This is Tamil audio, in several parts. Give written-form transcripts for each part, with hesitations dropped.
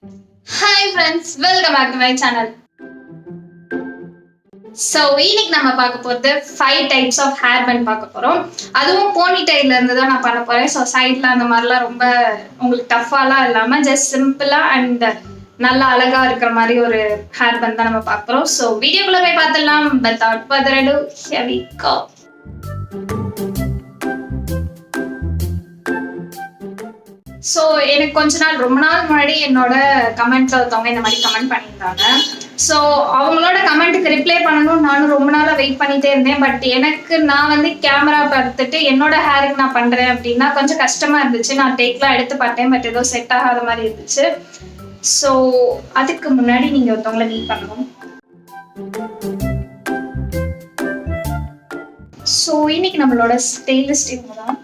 Hi friends, welcome back to my channel. So இன்னைக்கு நம்ம பார்க்க போறது 5 types of hair band பார்க்க போறோம். அதுவும் போனி டைல இருந்து தான் நான் பண்ண போறேன். ஸோ சைட்ல அந்த மாதிரிலாம் ரொம்ப உங்களுக்கு டஃப்பாலாம் இல்லாம ஜஸ்ட் சிம்பிளா அண்ட் நல்லா அழகா இருக்கிற மாதிரி ஒரு ஹேர் பண்ட் தான் நம்ம பார்க்க போறோம். ஸோ வீடியோக்குள்ள போய் பார்த்துடலாம். Without further ado, here we go. So எனக்கு ரொம்ப நாள் முன்னாடி என்னோட கமெண்ட்ல ஒருத்தவங்க இந்த மாதிரி கமெண்ட் பண்ணியிருந்தாங்க. ஸோ அவங்களோட கமெண்ட்டுக்கு ரிப்ளை பண்ணணும் நானும் ரொம்ப நாளாக வெயிட் பண்ணிட்டே இருந்தேன். பட் எனக்கு நான் கேமரா பார்த்துட்டு என்னோட ஹேருக்கு நான் பண்ணுறேன் அப்படின்னா கொஞ்சம் கஷ்டமா இருந்துச்சு. நான் டேக்லாம் எடுத்து பார்த்தேன், பட் ஏதோ செட் ஆகாத மாதிரி இருந்துச்சு. ஸோ அதுக்கு முன்னாடி நீங்கள் ஒருத்தவங்களை மீட் பண்ணணும். ஸோ இன்னைக்கு நம்மளோட ஸ்டைலிஸ்ட் இவங்க தான்,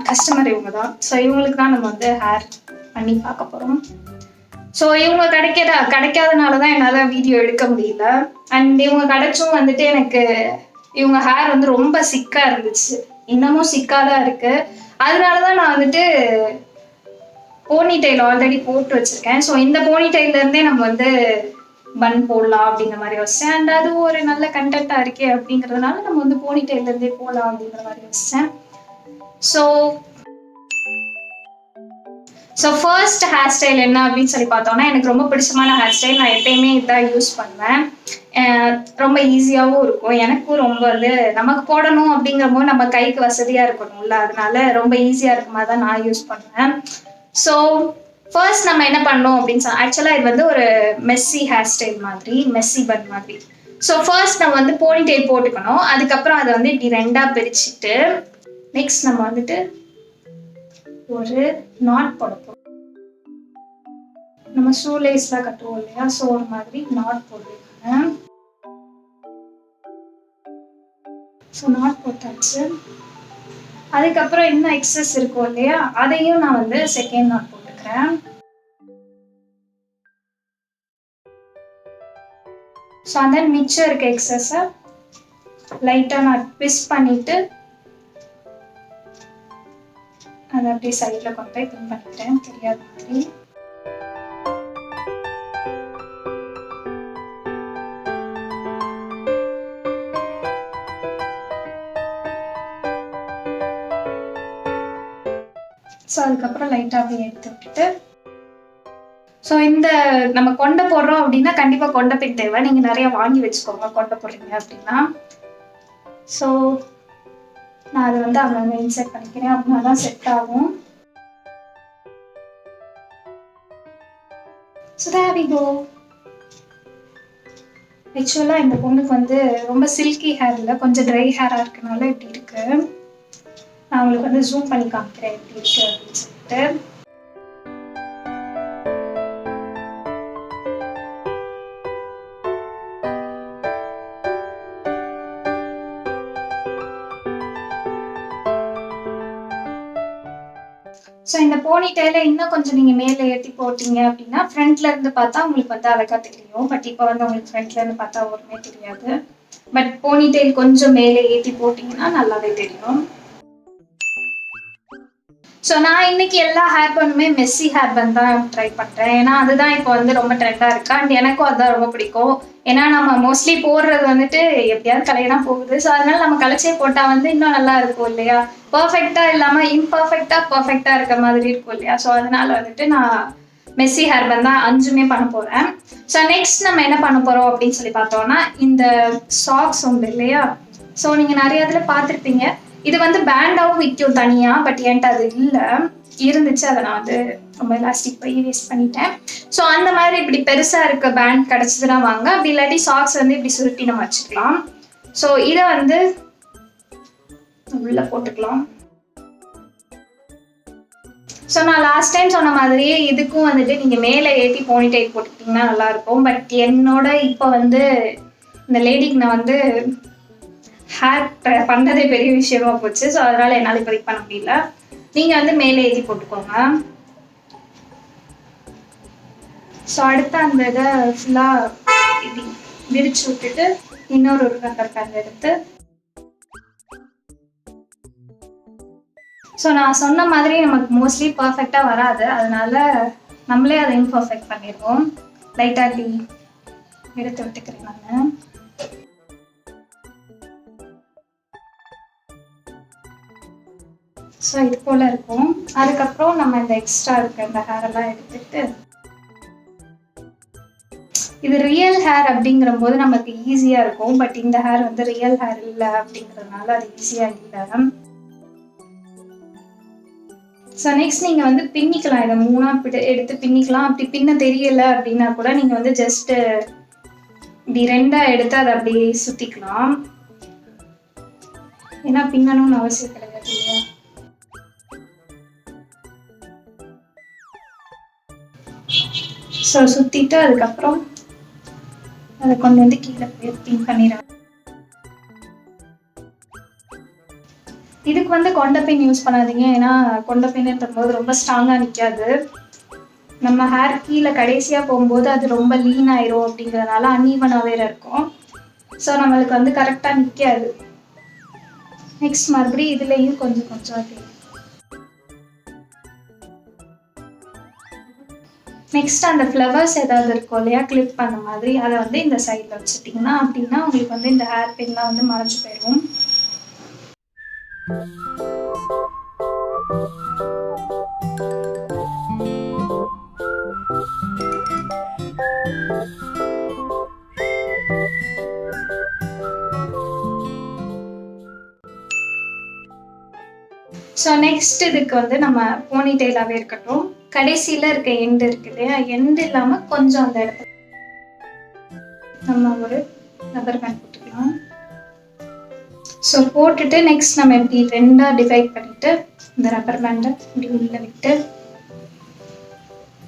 கஸ்டமர் இவங்க தான். ஸோ இவங்களுக்கு தான் நம்ம ஹேர் பண்ணி பார்க்க போகிறோம். ஸோ இவங்க கிடைக்காதனால தான் என்னால் வீடியோ எடுக்க முடியல. அண்ட் இவங்க கிடைச்சும் எனக்கு இவங்க ஹேர் ரொம்ப சிக்காக இருந்துச்சு, இன்னமும் சிக்காக தான் இருக்கு. அதனால தான் நான் போனி டைல் ஆல்ரெடி போட்டு வச்சிருக்கேன். ஸோ இந்த போனி டைல்ல இருந்தே நம்ம பன் போடலாம் அப்படிங்கிற மாதிரி யோசிச்சேன். அண்ட் அது ஒரு நல்ல கண்டென்ட்டாக இருக்கே அப்படிங்கிறதுனால நம்ம போனி டைல்ல இருந்தே போடலாம் அப்படிங்கிற மாதிரி யோசிச்சேன். ஸோ ஃபர்ஸ்ட் ஹேர் ஸ்டைல் என்ன அப்படின்னு சொல்லி பார்த்தோம்னா, எனக்கு ரொம்ப பிடிச்சமான ஹேர் ஸ்டைல். நான் எப்பயுமே இதான் யூஸ் பண்ணுவேன். ரொம்ப ஈஸியாகவும் இருக்கும். எனக்கும் ரொம்ப நமக்கு போடணும் அப்படிங்கிற போது நம்ம கைக்கு வசதியாக இருக்கணும்ல, அதனால ரொம்ப ஈஸியாக இருக்க மாதிரி தான் நான் யூஸ் பண்ணுவேன். ஸோ ஃபர்ஸ்ட் நம்ம என்ன பண்ணணும் அப்படின்னு சொன்னால், ஆக்சுவலாக இது ஒரு மெஸ்ஸி ஹேர் ஸ்டைல் மாதிரி, மெஸ்ஸி பன் மாதிரி. ஸோ ஃபர்ஸ்ட் நம்ம போனி டெயில் போட்டுக்கணும். அதுக்கப்புறம் அதை இப்படி ரெண்டாக பிரிச்சுட்டு நெக்ஸ்ட் நம்ம ஒரு நாட் போட போறோம். நம்ம ஷூ லேஸ்லாம் கட்டுவோம் இல்லையா, ஸோ ஒரு மாதிரி நாட் போடுறேன். ஸோ நாட் போட்டாச்சு. அதுக்கப்புறம் இன்னும் எக்ஸஸ் இருக்கும் இல்லையா, அதையும் நான் செகண்ட் நாட் போட்டுக்கிறேன். ஸோ அந்த மிச்சம் இருக்க எக்ஸஸை லைட்டாக நான் ட்விஸ்ட் பண்ணிட்டு அதை அப்படியே சைடில் கொண்டு போய் பின் பண்ணிக்கிறேன், தெரியாத மாதிரி. ஸோ அதுக்கப்புறம் லைட்டாக அப்படியே எடுத்து விட்டுட்டு, ஸோ இந்த நம்ம கொண்டை போடுறோம் அப்படின்னா கண்டிப்பாக கொண்டை பின் தேவை. நீங்கள் நிறைய வாங்கி வச்சுக்கோங்க கொண்டை போடுறீங்க அப்படின்னா. ஸோ நான் அதை அவ்வளோ இன்செர்ட் பண்ணிக்கிறேன், அப்படின்னா தான் செட் ஆகும். So there we go. ஆக்சுவலாக இந்த பொண்ணுக்கு ரொம்ப சில்கி ஹேர் இல்லை, கொஞ்சம் ட்ரை ஹேராக இருக்கனால இப்படி இருக்கு. நான் உங்களுக்கு ஜூம் பண்ணி காமிக்கிறேன் எப்படி இருக்கு அப்படின்னு சொல்லிட்டு. ஸோ இந்த போனி டைல இன்னும் கொஞ்சம் நீங்க மேலே ஏற்றி போட்டீங்க அப்படின்னா ஃப்ரண்ட்ல இருந்து பார்த்தா உங்களுக்கு அழகா தெரியும். பட் இப்போ உங்களுக்கு ஃப்ரண்ட்ல இருந்து பார்த்தா ஒருமே தெரியாது. பட் போனி டைல் கொஞ்சம் மேலே ஏற்றி போட்டீங்கன்னா நல்லாவே தெரியும். ஸோ நான் இன்னைக்கு எல்லா ஹேர் பண்ணுமே மெஸ்ஸி ஹேர் பன் தான் ட்ரை பண்ணுறேன். ஏன்னா அதுதான் இப்போ ரொம்ப ட்ரெண்டாக இருக்கு. அண்ட் எனக்கும் அதுதான் ரொம்ப பிடிக்கும். ஏன்னா நம்ம மோஸ்ட்லி போடுறது எப்படியாவது கலையதான் போகுது. ஸோ அதனால நம்ம கலைச்சே போட்டால் இன்னும் நல்லா இருக்கும் இல்லையா, பர்ஃபெக்டாக இல்லாமல் பர்ஃபெக்டாக இருக்க மாதிரி இருக்கும் இல்லையா. ஸோ அதனால நான் மெஸ்ஸி ஹேர் பன் தான் 5மே பண்ண போகிறேன். ஸோ நெக்ஸ்ட் நம்ம என்ன பண்ண போகிறோம் அப்படின்னு சொல்லி பார்த்தோம்னா, இந்த சாக்ஸ் உண்டு இல்லையா. ஸோ நீங்கள் நிறைய இதில் பார்த்துருப்பீங்க. இது பேண்டாவும் விற்கும் தனியா, பட் என்கிட்ட அது இல்லை, இருந்துச்சு. அதை நான் ரொம்ப எலாஸ்டிக் போய் வேஸ்ட் பண்ணிட்டேன். ஸோ அந்த மாதிரி இப்படி பெருசா இருக்க பேண்ட் கிடைச்சதுன்னா வாங்க. அப்படி இல்லாட்டி சாக்ஸ் இப்படி சுருட்டி நம்ம வச்சுக்கலாம். ஸோ இதை உள்ள போட்டுக்கலாம். ஸோ நான் லாஸ்ட் டைம் சொன்ன மாதிரியே இதுக்கும் நீங்க மேலே ஏற்றி போனி டைல் போட்டுக்கிட்டீங்கன்னா நல்லா இருக்கும். பட் என்னோட இப்போ இந்த லேடிக்கு நான் ஹேர் பண்ணதே பெரிய விஷயமா போச்சு. ஸோ அதனால என்னால் இப்போ பண்ண முடியல. நீங்க மேலே ஏற்றி போட்டுக்கோங்க. ஸோ அடுத்த அந்த இதை ஃபுல்லாக இப்படி விரிச்சு விட்டுட்டு இன்னொரு ரப்பர் பேண்ட் எடுத்து, ஸோ நான் சொன்ன மாதிரி நமக்கு மோஸ்ட்லி பர்ஃபெக்டாக வராது. அதனால நம்மளே அதை இம்பர்ஃபெக்ட் பண்ணிடுவோம். லைட்டாக டீ எடுத்து விட்டுக்கிறேன் நான். ஸோ இது போல் இருக்கும். அதுக்கப்புறம் நம்ம இந்த எக்ஸ்ட்ரா இருக்க இந்த ஹேரெல்லாம் எடுத்துட்டு, இது ரியல் ஹேர் அப்படிங்கிற போது நமக்கு ஈஸியாக இருக்கும். பட் இந்த ஹேர் வந்து ரியல் ஹேர் இல்லை அப்படிங்கிறதுனால அது ஈஸியாக இல்லை. ஸோ நெக்ஸ்ட் நீங்கள் வந்து பின்னிக்கலாம். இதை 3ஆக எடுத்து பின்னிக்கலாம். அப்படி பின்ன தெரியல அப்படின்னா கூட நீங்கள் வந்து ஜஸ்ட்டு இப்படி 2ஆக எடுத்து அதை அப்படியே சுற்றிக்கலாம். ஏன்னா பின்னணும்னு அவசியம் கிடையாது இல்லையா. ஸோ சுற்றிட்டு அதுக்கப்புறம் அதை கொண்டு வந்து கீழே போய் பின் பண்ணிடுறேன். இதுக்கு வந்து கொண்ட பின் யூஸ் பண்ணாதீங்க. ஏன்னா கொண்ட பின்னுன்ற போது ரொம்ப ஸ்ட்ராங்காக நிற்காது. நம்ம ஹேர் கீழே கடைசியாக போகும்போது அது ரொம்ப லீன் ஆயிரும் அப்படிங்கிறதுனால அன்ஈவனாக வேற இருக்கும். ஸோ நம்மளுக்கு வந்து கரெக்டாக நிற்காது. நெக்ஸ்ட் மறுபடியும் இதுலேயும் கொஞ்சம் கொஞ்சம் அப்படி. நெக்ஸ்ட் அந்த ஃப்ளவர்ஸ் ஏதாவது இருக்கும் இல்லையா, கிளிப் அந்த மாதிரி, அதை வந்து இந்த சைடில் வச்சுட்டிங்கன்னா அப்படின்னா உங்களுக்கு வந்து இந்த ஹேர் பின்லாம் வந்து மறைஞ்சு போயிடும். ஸோ நெக்ஸ்ட் இதுக்கு வந்து நம்ம போனி டெய்லாகவே இருக்கட்டும். கடைசியில் இருக்க எண்டு இருக்கு இல்லையா, எண்டு இல்லாமல் கொஞ்சம் அந்த இடத்துல நம்ம ஒரு ரப்பர் பேண்ட் போட்டுக்கலாம். ஸோ போட்டுட்டு நெக்ஸ்ட் நம்ம எப்படி 2ஆக டிவைட் பண்ணிட்டு இந்த ரப்பர் பேண்டை இப்படி உள்ள விட்டு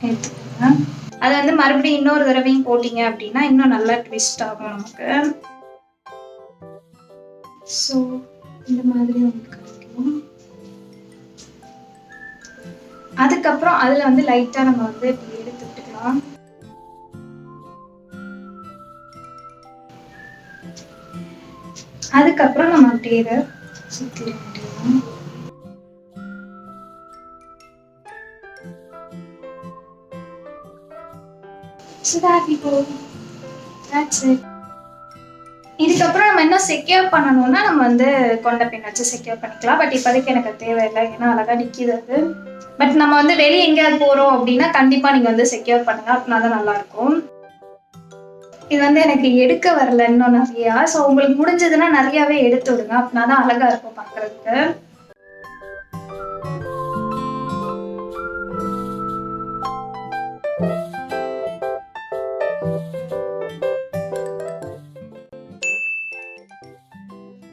எடுத்துக்கலாம். அதை வந்து மறுபடியும் இன்னொரு தடவையும் போட்டிங்க அப்படின்னா இன்னும் நல்லா ட்விஸ்ட் ஆகும் நமக்கு. ஸோ இந்த மாதிரி உங்களுக்கு கிடைக்கும். அதுக்கப்புறம் அதில் வந்து லைட்டாக நம்ம வந்து இப்படி எடுத்து விட்டுக்கலாம். அதுக்கப்புறம் நம்ம அப்படியே இதை சுற்றிட முடியும். So that we go. That's it. இதுக்கப்புறம் நம்ம என்ன செக்யூர் பண்ணணும்னா நம்ம வந்து கொண்ட பின் வச்சு செக்யூர் பண்ணிக்கலாம். பட் இப்போதைக்கு எனக்கு தேவையில்லை, ஏன்னா அழகாக நிற்கிது அது. பட் நம்ம வந்து வெளியே எங்கேயாவது போகிறோம் அப்படின்னா கண்டிப்பாக நீங்கள் வந்து செக்யூர் பண்ணுங்க, அப்படின்னா தான் நல்லாயிருக்கும். இது வந்து எனக்கு எடுக்க வரல இன்னும் நிறையா. ஸோ உங்களுக்கு முடிஞ்சதுன்னா நிறையாவே எடுத்து விடுங்க, அப்படின்னா தான் அழகாக இருக்கும் பார்க்குறதுக்கு.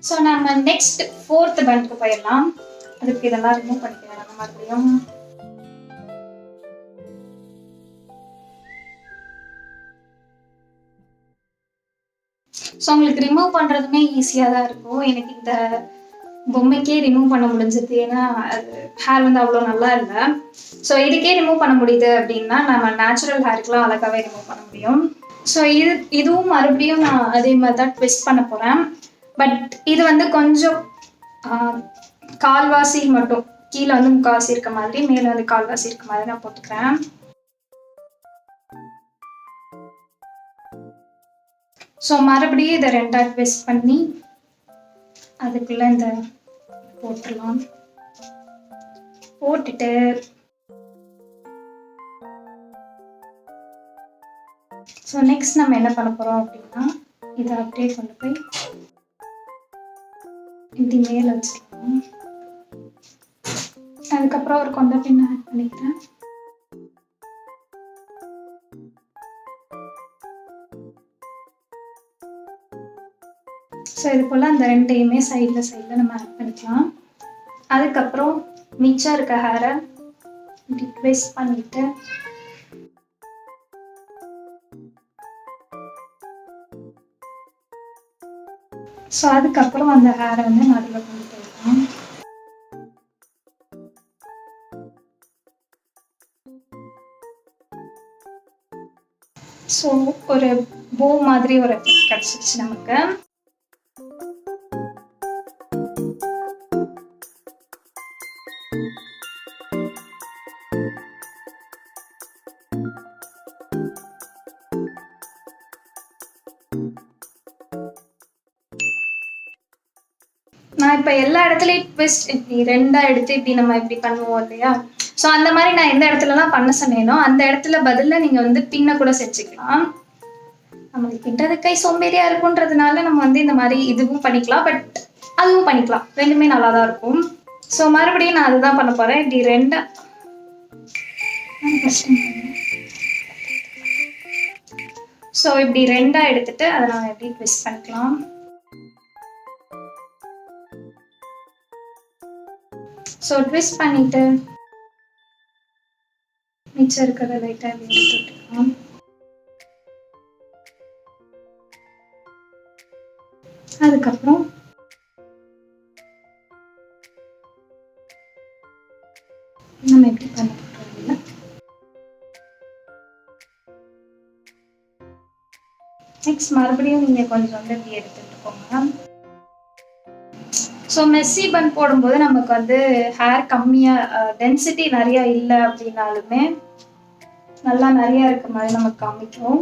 ஸோ நம்ம நெக்ஸ்ட் 4th பேண்டுக்கு போயிடலாம். அதுக்கு இதெல்லாம் ரிமூவ் பண்ணிக்கலாம் நம்ம மறுபடியும். ஸோ உங்களுக்கு ரிமூவ் பண்ணுறதுமே ஈஸியாக தான் இருக்கும். எனக்கு இந்த பொம்மைக்கே ரிமூவ் பண்ண முடிஞ்சது, ஏன்னா அது ஹேர் வந்து அவ்வளோ நல்லா இல்லை. ஸோ இதுக்கே ரிமூவ் பண்ண முடியுது அப்படின்னா நம்ம நேச்சுரல் ஹேருக்குலாம் அழகாகவே ரிமூவ் பண்ண முடியும். ஸோ இதுவும் மறுபடியும் நான் அதே மாதிரி தான் ட்விஸ்ட் பண்ண போகிறேன். பட் இது வந்து கொஞ்சம் கால்வாசி மட்டும், கீழே வந்து முக்கால்வாசி இருக்க மாதிரி, மேலே வந்து கால்வாசி இருக்க மாதிரி நான் போட்டுக்கிறேன். ஸோ மறுபடியும் இதை 2ஆக ட்விஸ்ட் பண்ணி அதுக்குள்ளே இந்த போட்டுடலாம். போட்டுட்டு ஸோ நெக்ஸ்ட் நம்ம என்ன பண்ண போகிறோம் அப்படின்னா இதை அப்படியே கொண்டு போய் இப்படி மேலே வச்சுக்கலாம். அதுக்கப்புறம் ஒரு கொண்ட பின் ஆட் பண்ணிக்கிறேன். ஸோ இது போல் அந்த 2யுமே சைடில் நம்ம ஆட் பண்ணிக்கலாம். அதுக்கப்புறம் மிச்சம் இருக்க ஹேரை இப்படி ட்விஸ்ட் பண்ணிட்டு ஸோ அதுக்கப்புறம் அந்த ஹேரை வந்து நடுவில் கொண்டு போயிடலாம். ஸோ ஒரு போ மாதிரி ஒரு எஃபெக்ட் கிடச்சிருச்சு நமக்கு. இப்போ எல்லா இடத்துலையும் ட்விஸ்ட் இப்படி 2ஆ எடுத்து இப்படி நம்ம இப்படி பண்ணுவோம் இல்லையா? ஸோ அந்த மாதிரி நான் எந்த இடத்துலலாம் பண்ண சொன்னேனோ அந்த இடத்துல பதிலாக நீங்கள் வந்து பின்ன கூட செஞ்சுக்கலாம். நம்மளுக்கு இடது கை சோம்பேறியா இருக்குன்றதுனால நம்ம வந்து இந்த மாதிரி இதுவும் பண்ணிக்கலாம், பட் அதுவும் பண்ணிக்கலாம். 2மே நல்லா தான் இருக்கும். ஸோ மறுபடியும் நான் அதுதான் பண்ண போறேன். இப்படி 2ஆ ஸோ இப்படி 2ஆ எடுத்துட்டு அதை நம்ம எப்படி ட்விஸ்ட் பண்ணிக்கலாம். ஸோ ட்விஸ்ட் பண்ணிட்டு மிச்சம் இருக்கிறத லைட்டாக இப்படி எடுத்துக்கலாம். அதுக்கப்புறம் நம்ம எப்படி பண்ண போறோம். நெக்ஸ்ட் மறுபடியும் நீங்க கொஞ்சம் வந்து இப்படி எடுத்துட்டு போங்க. ஸோ மெஸ்ஸி பன் போடும்போது நமக்கு வந்து ஹேர் கம்மியா டென்சிட்டி நிறைய இல்லை அப்படின்னாலுமே நல்லா நிறைய இருக்க மாதிரி நமக்கு காமிக்கும்.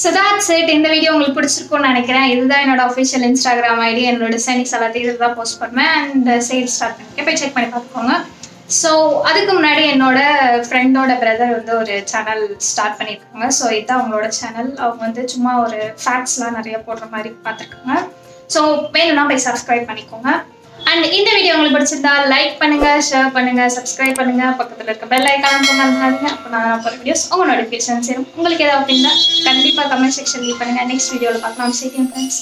So that's it. இந்த வீடியோ உங்களுக்கு பிடிச்சிருக்கும்னு நினைக்கிறேன். இதுதான் என்னோட அஃபிஷியல் இன்ஸ்டாகிராம் ஐடி. என்னோட டிசைனிங்ஸ் எல்லாத்தையும் இதில் தான் போஸ்ட் பண்ணுவேன். அண்ட் சேல்ஸ் ஸ்டார்ட் பண்ணிக்க போய் செக் பண்ணி பார்த்துக்கோங்க. ஸோ அதுக்கு முன்னாடி என்னோட ஃப்ரெண்டோட பிரதர் வந்து ஒரு சேனல் ஸ்டார்ட் பண்ணியிருக்காங்க. ஸோ இதுதான் அவங்களோட சேனல். அவங்க வந்து சும்மா ஒரு ஃபேக்ட்ஸ்லாம் நிறைய போடுற மாதிரி பார்த்துருக்காங்க. ஸோ வேணும்னா போய் சப்ஸ்கிரைப் பண்ணிக்கோங்க. அண்ட் இந்த வீடியோ உங்களுக்கு பிடிச்சிருந்தா லைக் பண்ணுங்க, ஷேர் பண்ணுங்க, சப்ஸ்கிரைப் பண்ணுங்க, பக்கத்தில் இருக்க பெல் ஐக்கான் பண்ணாதீங்க. அப்போ நான் போகிற வீடியோஸ் உங்கள் நோட்டிஃபிகேஷன் சேரும். உங்களுக்கு ஏதாவது அப்படின்னா கண்டிப்பாக கமெண்ட் செக்ஷன் லீவ் பண்ணுங்க. நெக்ஸ்ட் வீடியோவில் பார்க்கலாம். சரி ஃப்ரெண்ட்ஸ்.